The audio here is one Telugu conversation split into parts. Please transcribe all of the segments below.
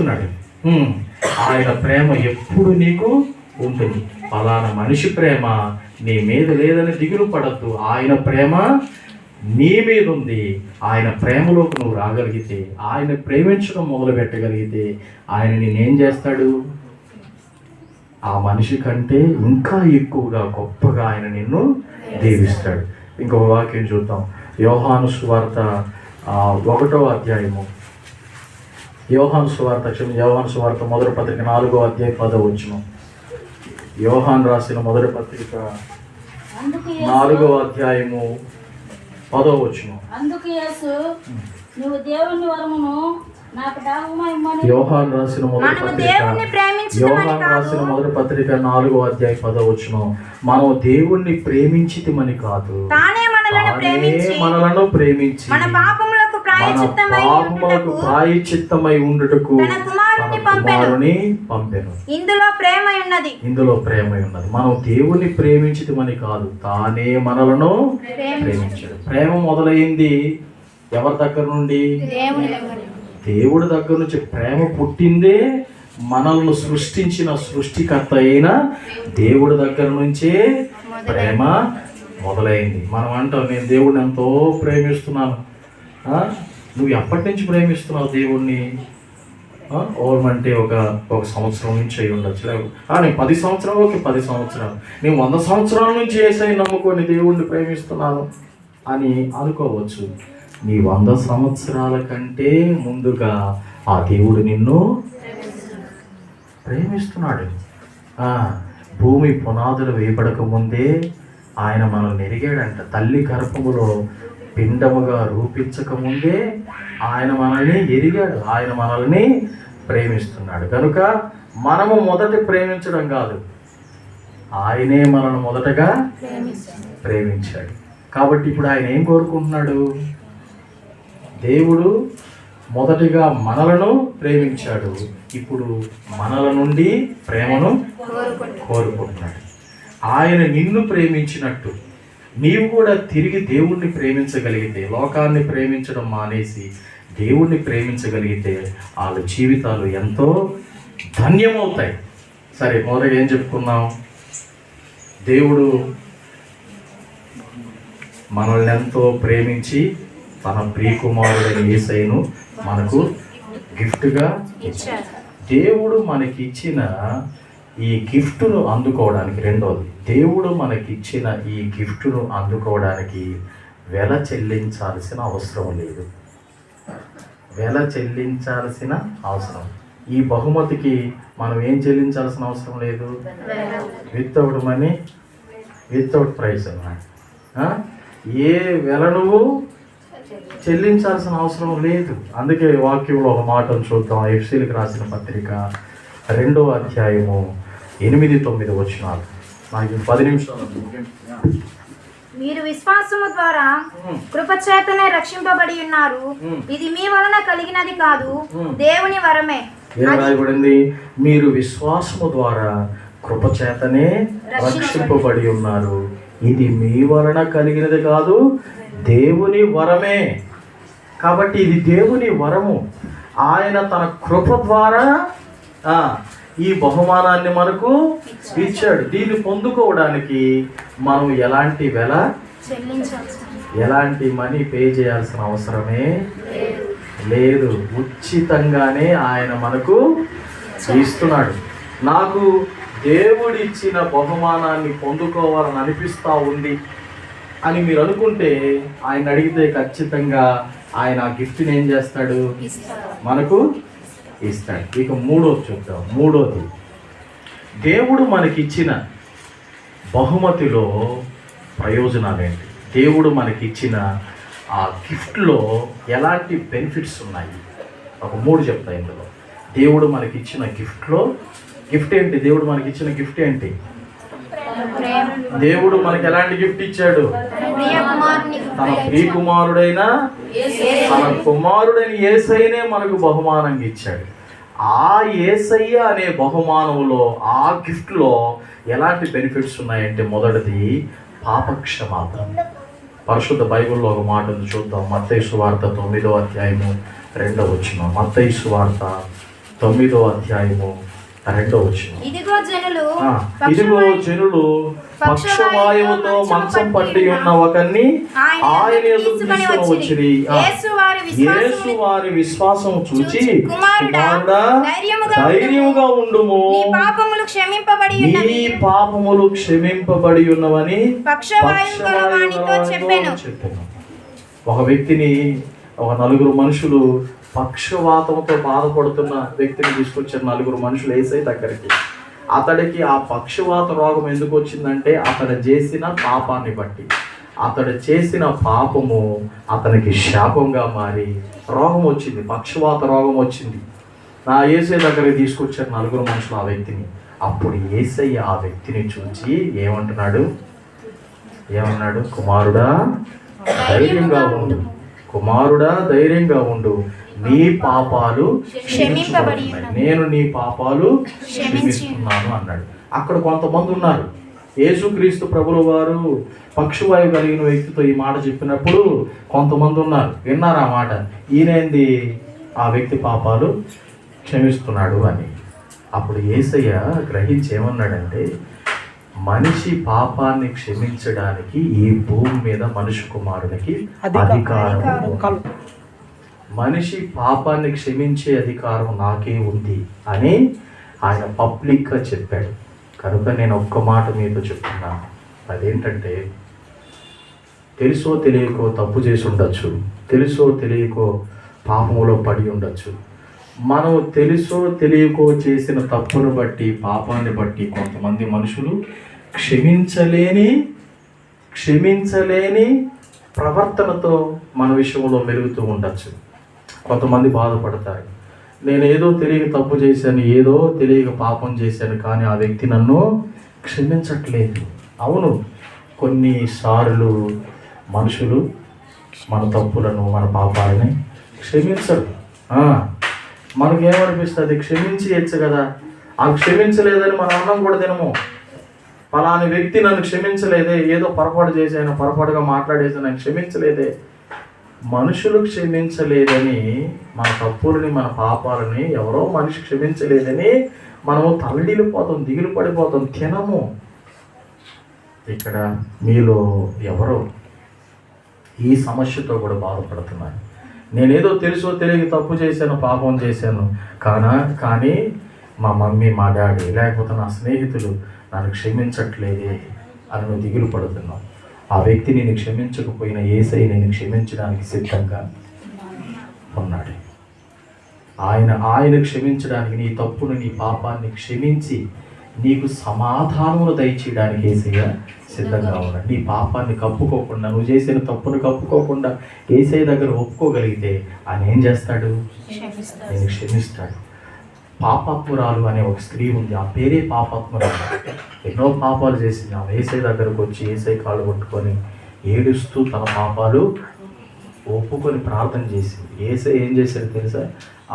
చెప్తున్నాడు. ఆయన ప్రేమ ఎప్పుడు నీకు ఉంటుంది. ఫలానా మనిషి ప్రేమ నీ మీద లేదని దిగులు పడద్దు. ఆయన ప్రేమ నీ మీద ఉంది. ఆయన ప్రేమలోకి నువ్వు రాగలిగితే, ఆయన ప్రేమించడం మొదలు పెట్టగలిగితే ఆయన నేనేం చేస్తాడు? ఆ మనిషి కంటే ఇంకా ఎక్కువగా గొప్పగా ఆయన నిన్ను దీవిస్తాడు. ఇంకొక వాక్యం చూద్దాం. యోహాను సువార్త 1వ అధ్యాయము. యోహాను సువార్త మొదటి పత్రిక 4వ అధ్యాయం 10వ వచనం. యోహాను రాసిన మొదటి పత్రిక 4వ అధ్యాయము 10వ వచనం. యోహాను రాసిన మొదటి పత్రిక 4వ అధ్యాయం 10వ వచనం. మనం దేవుణ్ణి ప్రేమించితిమని కాదు, మనలను ప్రేమించి మన పాపములకు ప్రాయశ్చిత్తమై ఉండుటకు కుమారుని పంపెను. ఇందులో ప్రేమ ఉన్నది. మనం దేవుణ్ణి ప్రేమించితిమని కాదు, తానే మనలను ప్రేమించాడు. ప్రేమ మొదలైంది ఎవరి దగ్గర నుండి? దేవుడి దగ్గర నుంచి. ప్రేమ పుట్టిందే మనల్ని సృష్టించిన సృష్టికర్త అయిన దేవుడి దగ్గర నుంచే ప్రేమ మొదలైంది. మనం అంటాం, నేను దేవుడిని ఎంతో ప్రేమిస్తున్నాను. నువ్వు ఎప్పటి నుంచి ప్రేమిస్తున్నావు దేవుణ్ణి? ఓర్మంటే ఒక సంవత్సరం నుంచి అయి ఉండొచ్చు. నేను 10 సంవత్సరాలు, 10 సంవత్సరాలు, నేను 100 సంవత్సరాల నుంచి యేసయ్య నమ్ముకొని దేవుణ్ణి ప్రేమిస్తున్నాను అని అనుకోవచ్చు. నీ 100 సంవత్సరాల కంటే ముందుగా ఆ దేవుడు నిన్ను ప్రేమిస్తున్నాడు. భూమి పునాదులు వేయబడక ముందే ఆయన మనల్ని ఎరిగాడంట. తల్లి గర్భములో పిండముగా రూపించక ముందే ఆయన మనల్ని ఎరిగాడు. ఆయన మనల్ని ప్రేమిస్తున్నాడు. కనుక మనము మొదట ప్రేమించడం కాదు, ఆయనే మనల్ని మొదటగా ప్రేమించాడు. కాబట్టి ఇప్పుడు ఆయన ఏం కోరుకుంటున్నాడు? దేవుడు మొదటిగా మనలను ప్రేమించాడు, ఇప్పుడు మనల నుండి ప్రేమను కోరుకుంటున్నాడు. ఆయన నిన్ను ప్రేమించినట్టు నీవు కూడా తిరిగి దేవుణ్ణి ప్రేమించగలిగితే, లోకాన్ని ప్రేమించడం మానేసి దేవుణ్ణి ప్రేమించగలిగితే వాళ్ళ జీవితాలు ఎంతో ధన్యమవుతాయి. సరే, మొదట ఏం చెప్పుకున్నాం? దేవుడు మనల్ని ఎంతో ప్రేమించి తన ప్రియకుమారుడైన యేసయ్యను మనకు గిఫ్ట్గా ఇచ్చాడు. దేవుడు మనకి ఇచ్చిన ఈ గిఫ్ట్ను అందుకోవడానికి, రెండోది, దేవుడు మనకిచ్చిన ఈ గిఫ్ట్ను అందుకోవడానికి వెల చెల్లించాల్సిన అవసరం లేదు. ఈ బహుమతికి మనం ఏం చెల్లించాల్సిన అవసరం లేదు. వితౌట్ మనీ, వితౌట్ ప్రైస్ అన్నమాట. ఏ వెల నువ్వు చెల్లించాల్సిన అవసరం లేదు. అందుకే వాక్యంలో ఒక మాటను చూద్దాం. ఎఫ్సీలకు రాసిన పత్రిక 2వ అధ్యాయము 8-9 వచనాలు. నాకు 10 నిమిషాలు. మీరు విశ్వాసము ద్వారా కృపచేతనే రక్షింపబడి ఉన్నారు. ఇది మీ వలన కలిగినది కాదు, దేవుని వరమే. ఏం రాయబడింది? మీరు విశ్వాసము ద్వారా కృపచేతనే రక్షింపబడి ఉన్నారు. ఇది మీ వలన కలిగినది కాదు, దేవుని వరమే. కాబట్టి ఇది దేవుని వరము. ఆయన తన కృప ద్వారా ఈ బహుమానాన్ని మనకు ఇచ్చాడు. దీన్ని పొందుకోవడానికి మనం ఎలాంటి వెల, ఎలాంటి మనీ పే చేయాల్సిన అవసరమే లేదు. ఉచితంగానే ఆయన మనకు ఇస్తున్నాడు. నాకు దేవుడిచ్చిన బహుమానాన్ని పొందుకోవాలని అనిపిస్తూ ఉంది అని మీరు అనుకుంటే, ఆయన అడిగితే ఖచ్చితంగా ఆయన ఆ గిఫ్ట్ని ఏం చేస్తాడు? మనకు ఇస్తాడు. ఇక మూడోది చూద్దాం. మూడోది, దేవుడు మనకిచ్చిన బహుమతిలో ప్రయోజనాలు ఏంటి? దేవుడు మనకిచ్చిన ఆ గిఫ్ట్లో ఎలాంటి బెనిఫిట్స్ ఉన్నాయి? ఒక 3 చెప్తా ఇందులో. దేవుడు మనకిచ్చిన గిఫ్ట్లో గిఫ్ట్ ఏంటి? దేవుడు మనకిచ్చిన గిఫ్ట్ ఏంటి? దేవుడు మనకి ఎలాంటి గిఫ్ట్ ఇచ్చాడు? తన ప్రియకుమారుడైన యేసయ్యనే మనకు బహుమానంగా ఇచ్చాడు. ఆ యేసయ్య అనే బహుమానంలో, ఆ గిఫ్ట్లో ఎలాంటి బెనిఫిట్స్ ఉన్నాయంటే, మొదటిది పాపక్షమాపణ. పరిశుద్ధ బైబిల్లో ఒక మాట ఉంది, చూద్దాం. మత్తయి సువార్త 9వ అధ్యాయము 2వ వచనం. మత్తయి సువార్త 9వ అధ్యాయము 2వ వచనం. ఇదిగో జనులు పక్షవాయువుతో మంచం పట్టి ఉన్న ఒకరిని ఆయన ఎదురు తీసుకొని వచ్చిరి. యేసు వారి విశ్వాసం చూచి, కుమారుడా ధైర్యముగా ఉండుము, నీ పాపములు క్షమింపబడి ఉన్నవని పక్షవాయువుతో చెప్పెను. ఒక వ్యక్తిని, ఒక 4 మనుషులు పక్షవాతంతో బాధపడుతున్న వ్యక్తిని తీసుకొచ్చారు. 4 మనుషులు యేసయ్య దగ్గరికి. అతడికి ఆ పక్షవాత రోగం ఎందుకు వచ్చిందంటే అతడు చేసిన పాపాన్ని బట్టి. అతడు చేసిన పాపము అతనికి శాపంగా మారి రోగం వచ్చింది, పక్షవాత రోగం వచ్చింది. నా యేసయ్య దగ్గరికి తీసుకొచ్చారు 4 మనుషులు ఆ వ్యక్తిని. అప్పుడు యేసయ్య ఆ వ్యక్తిని చూసి ఏమంటున్నాడు? కుమారుడా ధైర్యంగా ఉండు, కుమారుడా ధైర్యంగా ఉండు, నీ పాపాలు క్షమింపబడి ఉన్నాయి, నేను నీ పాపాలు క్షమిస్తున్నాను అన్నాడు. అక్కడ కొంతమంది ఉన్నారు. యేసుక్రీస్తు ప్రభుల వారు పక్షవాయువు కలిగిన వ్యక్తితో ఈ మాట చెప్పినప్పుడు కొంతమంది ఉన్నారు, విన్నారు ఆ మాట. ఈయనేంది ఆ వ్యక్తి పాపాలు క్షమిస్తున్నాడు అని. అప్పుడు యేసయ్య గ్రహించి ఏమన్నాడంటే, మనిషి పాపాన్ని క్షమించడానికి ఈ భూమి మీద మనిషి కుమారునికి అధికారం, మనిషి పాపాన్ని క్షమించే అధికారం నాకే ఉంది అని ఆయన పబ్లిక్గా చెప్పాడు. కనుక నేను ఒక్క మాట మీతో చెప్తున్నాను. అదేంటంటే, తెలుసో తెలియకో తప్పు చేసి ఉండొచ్చు, తెలుసో తెలియకో పాపములో పడి ఉండొచ్చు. మనం తెలుసో తెలియకో చేసిన తప్పును బట్టి, పాపాన్ని బట్టి కొంతమంది మనుషులు క్షమించలేని ప్రవర్తనతో మన విషయంలో మెలుగుతూ ఉండొచ్చు. కొంతమంది బాధపడతారు, నేను ఏదో తెలియక తప్పు చేశాను, ఏదో తెలియక పాపం చేశాను, కానీ ఆ వ్యక్తి నన్ను క్షమించట్లేదు. అవును, కొన్నిసార్లు మనుషులు మన తప్పులను, మన పాపాలని క్షమించరు. మనకేమనిపిస్తుంది? క్షమించవచ్చు కదా, ఆ క్షమించలేదని మనం అన్నం కూడా తినము. పలాని వ్యక్తి నన్ను క్షమించలేదే, ఏదో పొరపాటు చేశాను, పొరపాటుగా మాట్లాడేసాను, నన్ను క్షమించలేదే. మనుషులు క్షమించలేదని, మన తప్పులని, మన పాపాలని ఎవరో మనిషి క్షమించలేదని మనము తల్లడిల్లిపోతాం, దిగులు పడిపోతాం, తినము. ఇక్కడ మీలో ఎవరో ఈ సమస్యతో కూడా బాధపడుతున్నారు. నేనేదో తెలుసో తెలియక తప్పు చేశాను, పాపం చేశాను, కానీ మా మమ్మీ, మా డాడీ, లేకపోతే నా స్నేహితులు నన్ను క్షమించట్లేదే అని నువ్వు దిగులు పడుతున్నావు. ఆ వ్యక్తి నేను క్షమించకపోయినా యేసయ్య నేను క్షమించడానికి సిద్ధంగా ఉన్నాడు. ఆయన క్షమించడానికి, నీ తప్పును, నీ పాపాన్ని క్షమించి నీకు సమాధానమును దయచేయడానికి యేసయ్య సిద్ధంగా ఉన్నాడు. నీ పాపాన్ని కప్పుకోకుండా, నువ్వు చేసిన తప్పును కప్పుకోకుండా యేసయ్య దగ్గర ఒప్పుకోగలిగితే ఆయన ఏం చేస్తాడు? నేను క్షమిస్తాడు. పాపాత్మురాలు అనే ఒక స్త్రీ ఉంది, ఆ పేరే పాపాత్మురాలు. ఎన్నో పాపాలు చేసింది. ఆమె యేసయ్య దగ్గరకు వచ్చి యేసయ్య కాళ్ళు పట్టుకొని ఏడుస్తూ తన పాపాలు ఒప్పుకొని ప్రార్థన చేసింది. యేసయ్య ఏం చేశాడు తెలుసా?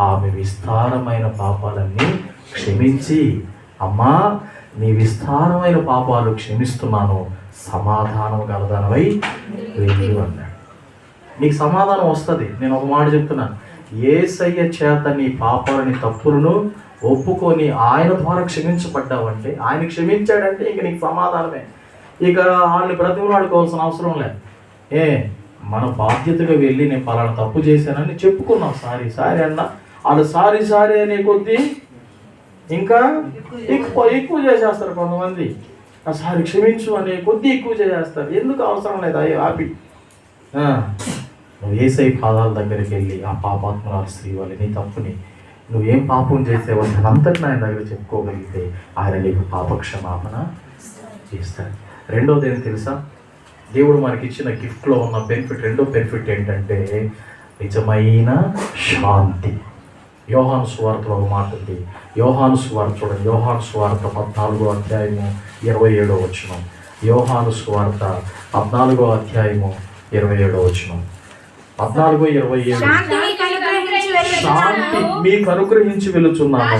ఆమె విస్తారమైన పాపాలన్నీ క్షమించి, అమ్మా నీ విస్తారమైన పాపాలు క్షమిస్తున్నాను, సమాధానం గలదానవై వెళ్ళు అన్నాడు. నీకు సమాధానం వస్తుంది. నేను ఒక మాట చెప్తున్నాను, యేసయ్య చేత నీ పాపాలని, తప్పులను ఒప్పుకొని ఆయన ద్వారా క్షమించబడ్డావంటే, ఆయన క్షమించాడంటే ఇక నీకు సమాధానమే. ఇక వాళ్ళని బ్రతిమలాడుకోవాల్సిన అవసరం లేదు. మన బాధ్యతగా వెళ్ళి నేను పలానా తప్పు చేశానని చెప్పుకున్నాం, సారీ అన్నా. వాళ్ళు సారీ అనే కొద్దీ ఇంకా ఎక్కువ చేసేస్తారు కొంతమంది. సారీ క్షమించు అనే కొద్దీ ఎక్కువ చేసేస్తారు. ఎందుకు అవసరం లేదు, అయ్యో ఆపి. నువ్వు యేసయ్య పాదాల దగ్గరికి వెళ్ళి ఆ పాపాత్మరాలు స్త్రీ వల్ల నీ తప్పుని, నువ్వేం పాపం చేసేవో అంతటి ఆయన దగ్గర చెప్పుకోగలిగితే ఆయన నీకు పాపక్షమాపణ చేస్తాడు. రెండోది ఏం తెలుసా? దేవుడు మనకి ఇచ్చిన గిఫ్ట్లో ఉన్న బెనిఫిట్, రెండో బెనిఫిట్ ఏంటంటే నిజమైన శాంతి. యోహాను సువార్తలో ఒక మాట ఉంది. యోహాను సువార్త చూడండి, యోహాను సువార్త 14వ అధ్యాయము 27వ వచనం. యోహాను సువార్త 14వ అధ్యాయము 27వ వచనం. 14:27. శాంతి మీకు అనుగ్రహించి వెళుచున్నాను,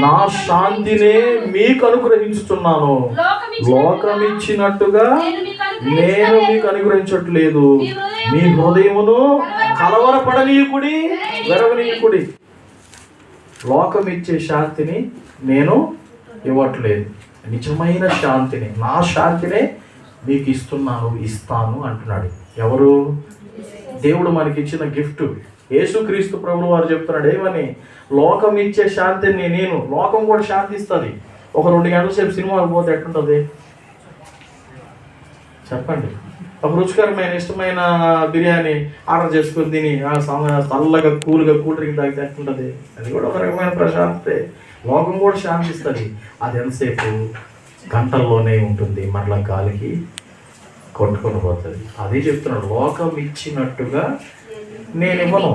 నా శాంతినే మీకు అనుగ్రహించుచున్నాను, లోకం ఇచ్చినట్టుగా నేను మీకు అనుగ్రహించట్లేదు. మీ హృదయమును కలవరపడనీయకుడి, వెరవనీయకుడి. లోకం ఇచ్చే శాంతిని నేను ఇవ్వట్లేదు, నిజమైన శాంతిని, నా శాంతినే మీకు ఇస్తాను అంటున్నాడు. ఎవరు? దేవుడు మనకి ఇచ్చిన గిఫ్ట్. యేసుక్రీస్తు ప్రభువు వారు చెప్తున్నాడు ఏమని? లోకం ఇచ్చే శాంతిని నేను, లోకం కూడా శాంతి ఇస్తుంది. ఒక 2 గంటల సేపు సినిమాకి పోతే ఎట్లుంటుంది చెప్పండి? ఒక రుచికరమైన ఇష్టమైన బిర్యానీ ఆర్డర్ చేసుకుని తిని చల్లగా కూల్గా కూల్ డ్రింక్ తాగితే ఎట్లుంటుంది? అది కూడా ఒక రకమైన ప్రశాంతే. లోకం కూడా శాంతి ఇస్తుంది. అది ఎంతసేపు? గంటల్లోనే ఉంటుంది, మరలా గాలికి కొట్టుకొని పోతుంది. అదే చెప్తున్నాడు, లోకం ఇచ్చినట్టుగా నేను ఇవ్వను,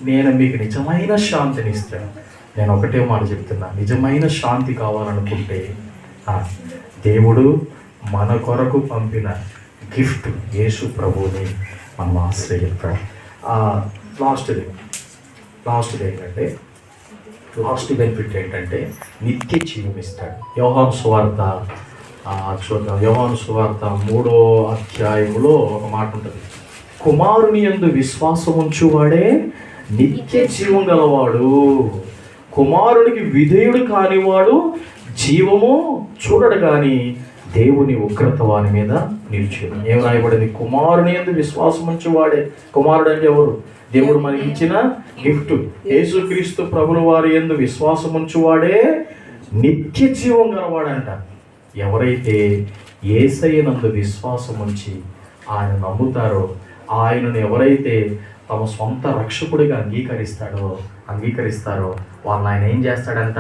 నేను మీకు నిజమైన శాంతిని ఇస్తాను. నేను ఒకటే మాట చెప్తున్నా, నిజమైన శాంతి కావాలనుకుంటే దేవుడు మన కొరకు పంపిన గిఫ్ట్ యేసు ప్రభువుని మనం ఆశ్రయిస్తాం. లాస్ట్ బెనిఫిట్ ఏంటంటే నిత్య జీవం ఇస్తాడు. యోహాను సువార్త చూద్దాం. యోహాను సువార్త 3వ అధ్యాయంలో ఒక మాట ఉంటుంది, కుమారుని యందు విశ్వాసం ఉంచువాడే నిత్య జీవం గలవాడు, కుమారునికి విధేయుడు కానివాడు జీవము చూడడు కానీ దేవుని ఉగ్రత వాని మీద నిలిచేది. ఏం రాయబడింది? కుమారుని యందు విశ్వాసం ఉంచువాడే. కుమారుడు అంటే ఎవరు? దేవుడు మనకి ఇచ్చిన గిఫ్ట్. యేసుక్రీస్తు ప్రభుల వారి యందు విశ్వాసం ఉంచువాడే నిత్య జీవం గలవాడంట. ఎవరైతే యేసయ్యనందు విశ్వాసం ఉంచి ఆయన నమ్ముతారో, ఆయనను ఎవరైతే తమ సొంత రక్షకుడిగా అంగీకరిస్తారో వాళ్ళని ఆయన ఏం చేస్తాడంట?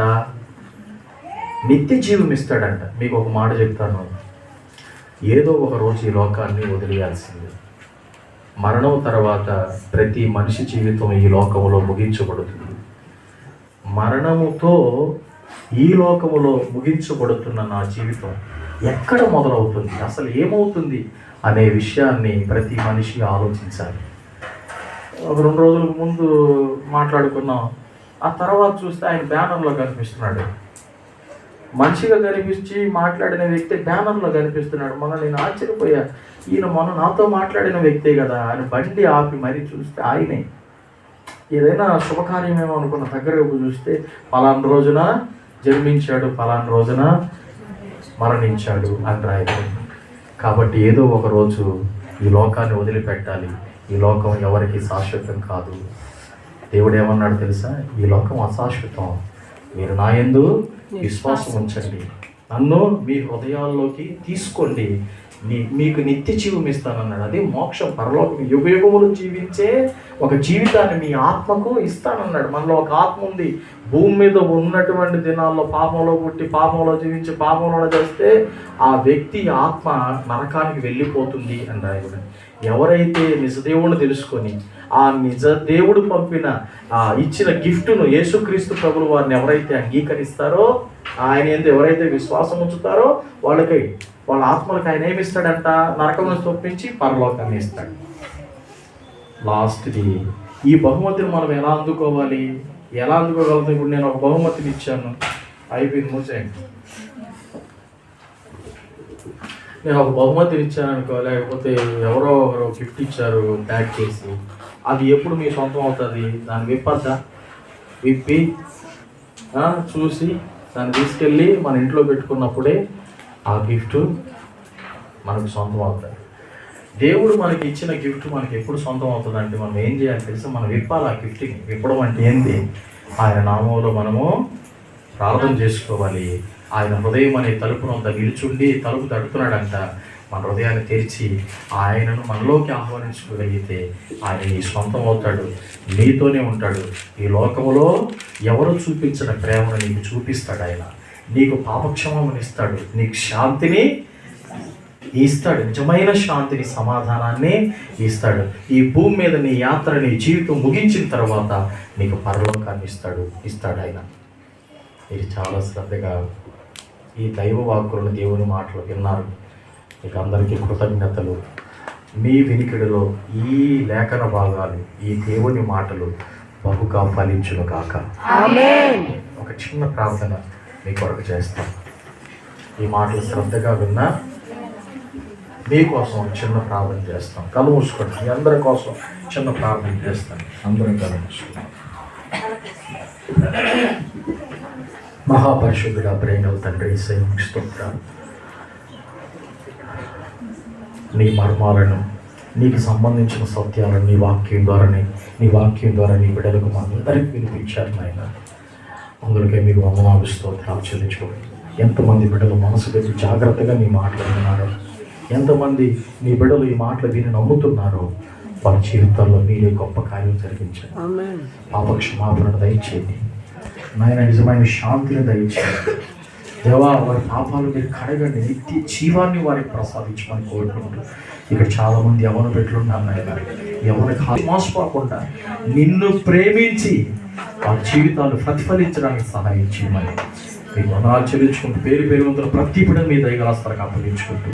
నిత్య జీవం ఇస్తాడంట. మీకు ఒక మాట చెప్తాను, ఏదో ఒక రోజు ఈ లోకాన్ని వదిలేయాల్సింది. మరణం తర్వాత ప్రతి మనిషి జీవితం ఈ లోకములో ముగించబడుతుంది. మరణముతో ఈ లోకములో ముగించబడుతున్న నా జీవితం ఎక్కడ మొదలవుతుంది, అసలు ఏమవుతుంది అనే విషయాన్ని ప్రతి మనిషి ఆలోచించాలి. ఒక 2 రోజుల ముందు మాట్లాడుకున్నాం. ఆ తర్వాత చూస్తే ఆయన బ్యానర్లో కనిపిస్తున్నాడు. మనిషిగా కనిపించి మాట్లాడిన వ్యక్తి బ్యానర్లో కనిపిస్తున్నాడు. నేను ఆశ్చర్యపోయా, ఈయన నాతో మాట్లాడిన వ్యక్తే కదా అని బండి ఆపి మరీ చూస్తే ఆయనే. ఏదైనా శుభకార్యమేమో అనుకున్న దగ్గరకు చూస్తే పలానా రోజున జన్మించాడు, పలానా రోజున మరణించాడు అని రాయబడింది. కాబట్టి ఏదో ఒక రోజు ఈ లోకాన్ని వదిలిపెట్టాలి. ఈ లోకం ఎవరికి శాశ్వతం కాదు. దేవుడు ఏమన్నాడు తెలుసా? ఈ లోకం అశాశ్వతం, మీరు నా యందు విశ్వాసం ఉంచండి, నన్ను మీ హృదయాల్లోకి తీసుకోండి, మీకు నిత్య జీవం ఇస్తానన్నాడు. అదే మోక్షం, పరలోకం, యుగయుగములు జీవించే ఒక జీవితాన్ని మీ ఆత్మకు ఇస్తానన్నాడు. మనలో ఒక ఆత్మ ఉంది. భూమి మీద ఉన్నటువంటి దినాల్లో పాపంలో పుట్టి పాపంలో జీవించి పాపంలో చేస్తే ఆ వ్యక్తి ఆత్మ నరకానికి వెళ్ళిపోతుంది అని రాయబడి. ఎవరైతే నిజదేవుడిని తెలుసుకొని ఆ నిజ దేవుడు పంపిన ఇచ్చిన గిఫ్ట్ను యేసుక్రీస్తు ప్రభువు వారిని ఎవరైతే అంగీకరిస్తారో, ఆయన యందు ఎవరైతే విశ్వాసం ఉంచుతారో వాళ్ళ ఆత్మలకు ఆయన ఏమి ఇస్తాడంట? నరకమును తప్పించి పరలోకాన్ని ఇస్తాడు. లాస్ట్ది, ఈ బహుమతిని మనం ఎలా అందుకోవాలి, ఎలా అందుకోగలుగుతాం? ఇప్పుడు నేను ఒక బహుమతిని ఇచ్చాను, అయిపోయింది, మూసేయండి. నేను ఒక బహుమతిని ఇచ్చాను అనుకో, లేకపోతే ఎవరో ఒకరు గిఫ్ట్ ఇచ్చారు ప్యాక్ చేసి, అది ఎప్పుడు మీ సొంతం అవుతుంది? దాన్ని విప్పి చూసి దాన్ని తీసుకెళ్ళి మన ఇంట్లో పెట్టుకున్నప్పుడే ఆ గిఫ్ట్ మనకు సొంతం అవుతుంది. దేవుడు మనకి ఇచ్చిన గిఫ్ట్ మనకి ఎప్పుడు సొంతం అవుతుంది అంటే మనం ఏం చేయాలి తెలుసా? మనం విప్పాలి. ఆ గిఫ్ట్ని విప్పడం అంటే ఏంటి? ఆయన నామంలో మనము ప్రార్థన చేసుకోవాలి. ఆయన హృదయం అనే తలుపునంత నిలుచుండి తలుపు తడుతున్నాడంట. మన హృదయాన్ని తెరిచి ఆయనను మనలోకి ఆహ్వానించుకోగలిగితే ఆయన నీ సొంతం అవుతాడు, నీతోనే ఉంటాడు. ఈ లోకంలో ఎవరు చూపించిన ప్రేమను నీకు చూపిస్తాడు. ఆయన నీకు పాపక్షమాపణ ఇస్తాడు, నీకు శాంతిని ఇస్తాడు, నిజమైన శాంతిని, సమాధానాన్ని ఇస్తాడు. ఈ భూమి మీద నీ యాత్ర, నీ జీవితం ముగించిన తర్వాత నీకు పరలోకాన్ని ఇస్తాడు ఆయన. మీరు చాలా శ్రద్ధగా ఈ దైవ వాక్కులను, దేవుని మాటలు విన్నారు. మీకు అందరికీ కృతజ్ఞతలు. మీ వినికిడిలో ఈ లేఖన భాగాలు, ఈ దేవుని మాటలు బహుగా ఫలించును కాక. ఒక చిన్న ప్రార్థన మీ కొరకు చేస్తాం. ఈ మాటలు శ్రద్ధగా విన్నా మీకోసం చిన్న ప్రార్థన చేస్తాం. కళ్ళు మూసుకోండి. మీ అందరి కోసం చిన్న ప్రార్థన చేస్తాను. అందరం కళ్ళు మూసుకోండి. మహాపరిశుద్ధుడా, ప్రేమల తండ్రి, యేసయ్యకు స్తోత్రాలు. నీ మర్మాలను, నీకు సంబంధించిన సత్యాలను నీ వాక్యం ద్వారా నీ బిడ్డలకు మా అందరికి వినిపించారు నాయన. అందుకే మీకు వందనాలు, స్తోత్రాలు చెల్లించుకోండి. ఎంతమంది బిడ్డలు మనసు పెట్టి జాగ్రత్తగా నీ మాటలు విన్నారో, ఎంతమంది నీ బిడ్డలు ఈ మాటలు విని నమ్ముతున్నారో, వాళ్ళ జీవితాల్లో మీరే గొప్ప కార్యం జరిగించండి. పాపక్షమాపణ దయచేయండి నాయన, నిజమైన శాంతిని దయచేయండి దేవా. వారి పాపాలు మీరు కడగండి, నిత్య జీవాన్ని వారికి ప్రసాదించమని కోరుకుంటూ, ఇక్కడ చాలామంది యవన బిడ్డలున్నారు నాయన. యవనకి మోసపోకుండా నిన్ను ప్రేమించి వారి జీవితాలు ప్రతిఫలించడానికి సహాయం చేయమని మీకు వందనాలు చెల్లించుకుంటూ, పేరు వందలు ప్రతి బిడ్డ మీ దయగలాస్తానికి అప్పగించుకుంటూ